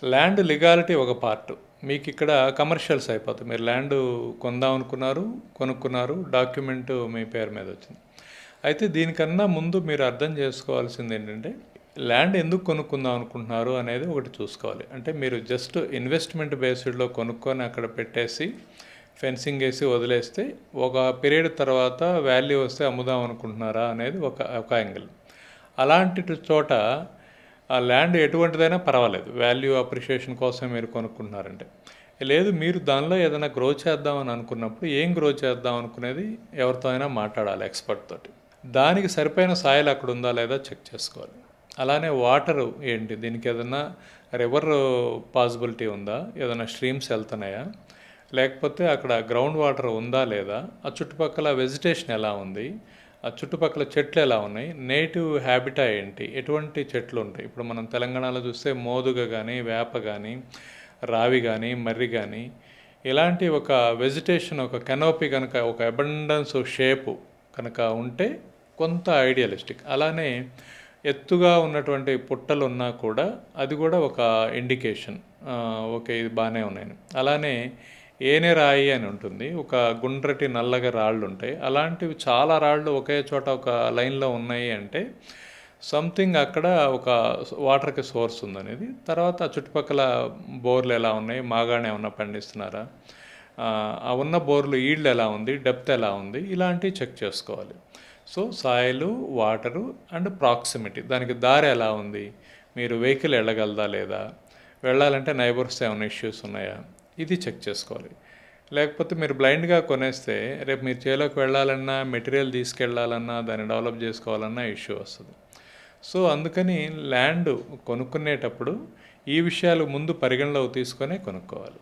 Land legality ఒక part. మీకిక్కడ commercials అయిపోతాయి. మీరు ల్యాండ్ కొందాం అనుకున్నారు, కొనుక్కున్నారు, డాక్యుమెంట్ మీ పేరు మీద వచ్చింది. అయితే దీనికన్నా ముందు మీరు అర్థం చేసుకోవాల్సింది ఏంటంటే, ల్యాండ్ ఎందుకు కొనుక్కుందాం అనుకుంటున్నారు అనేది ఒకటి చూసుకోవాలి. అంటే మీరు జస్ట్ ఇన్వెస్ట్మెంట్ బేస్డ్లో కొనుక్కొని అక్కడ పెట్టేసి ఫెన్సింగ్ వేసి వదిలేస్తే ఒక పీరియడ్ తర్వాత వాల్యూ వస్తే అమ్ముదాం అనుకుంటున్నారా అనేది ఒక యాంగిల్. అలాంటి చోట ఆ ల్యాండ్ ఎటువంటిదైనా పర్వాలేదు, వాల్యూ అప్రిషియేషన్ కోసం మీరు కొనుక్కుంటున్నారంటే. లేదు, మీరు దానిలో ఏదైనా గ్రో చేద్దామని అనుకున్నప్పుడు ఏం గ్రో చేద్దాం అనుకునేది ఎవరితో అయినా మాట్లాడాలి, ఎక్స్పర్ట్ తోటి. దానికి సరిపోయిన సాయిల్ అక్కడ ఉందా లేదా చెక్ చేసుకోవాలి. అలానే వాటరు ఏంటి, దీనికి ఏదైనా రివర్ పాసిబిలిటీ ఉందా, ఏదైనా స్ట్రీమ్స్ వెళ్తున్నాయా, లేకపోతే అక్కడ గ్రౌండ్ వాటర్ ఉందా లేదా, ఆ చుట్టుపక్కల వెజిటేషన్ ఎలా ఉంది, ఆ చుట్టుపక్కల చెట్లు ఎలా ఉన్నాయి, నేటివ్ హ్యాబిటా ఏంటి, ఎటువంటి చెట్లు ఉంటాయి. ఇప్పుడు మనం తెలంగాణలో చూస్తే మోదుగ కానీ, వేప కానీ, రావి కానీ, మర్రి కానీ, ఇలాంటి ఒక వెజిటేషన్, ఒక కెనోపీ కనుక, ఒక అబండెన్స్ షేపు కనుక ఉంటే కొంత ఐడియలిస్టిక్. అలానే ఎత్తుగా ఉన్నటువంటి పుట్టలు ఉన్నా కూడా అది కూడా ఒక ఇండికేషన్, ఓకే ఇది బాగానే ఉన్నాయని. అలానే ఏనే రాయి అని ఉంటుంది, ఒక గుండ్రటి నల్లగా రాళ్ళు ఉంటాయి. అలాంటివి చాలా రాళ్ళు ఒకే చోట ఒక లైన్లో ఉన్నాయి అంటే సంథింగ్ అక్కడ ఒక వాటర్కి సోర్స్ ఉందనేది. తర్వాత చుట్టుపక్కల బోర్లు ఎలా ఉన్నాయి, మాగాణి ఏమన్నా పండిస్తున్నారా, ఆ ఉన్న బోర్లు ఈల్డ్ ఎలా ఉంది, డెప్త్ ఎలా ఉంది, ఇలాంటివి చెక్ చేసుకోవాలి. So soil, water and proximity, దానికి దారి ఎలా ఉంది, మీరు వెహికల్ వెళ్ళగలదా లేదా, వెళ్ళాలంటే నైబర్స్ ఏమైనా ఇష్యూస్ ఉన్నాయా, ఇది చెక్ చేసుకోవాలి. లేకపోతే మీరు బ్లైండ్గా కొనేస్తే రేపు మీరు చేలోకి వెళ్ళాలన్నా, మెటీరియల్ తీసుకెళ్ళాలన్నా, దాన్ని డెవలప్ చేసుకోవాలన్నా ఇష్యూ వస్తుంది. సో అందుకని ల్యాండ్ కొనుక్కునేటప్పుడు ఈ విషయాలు ముందు పరిగణలోకి తీసుకొని కొనుక్కోవాలి.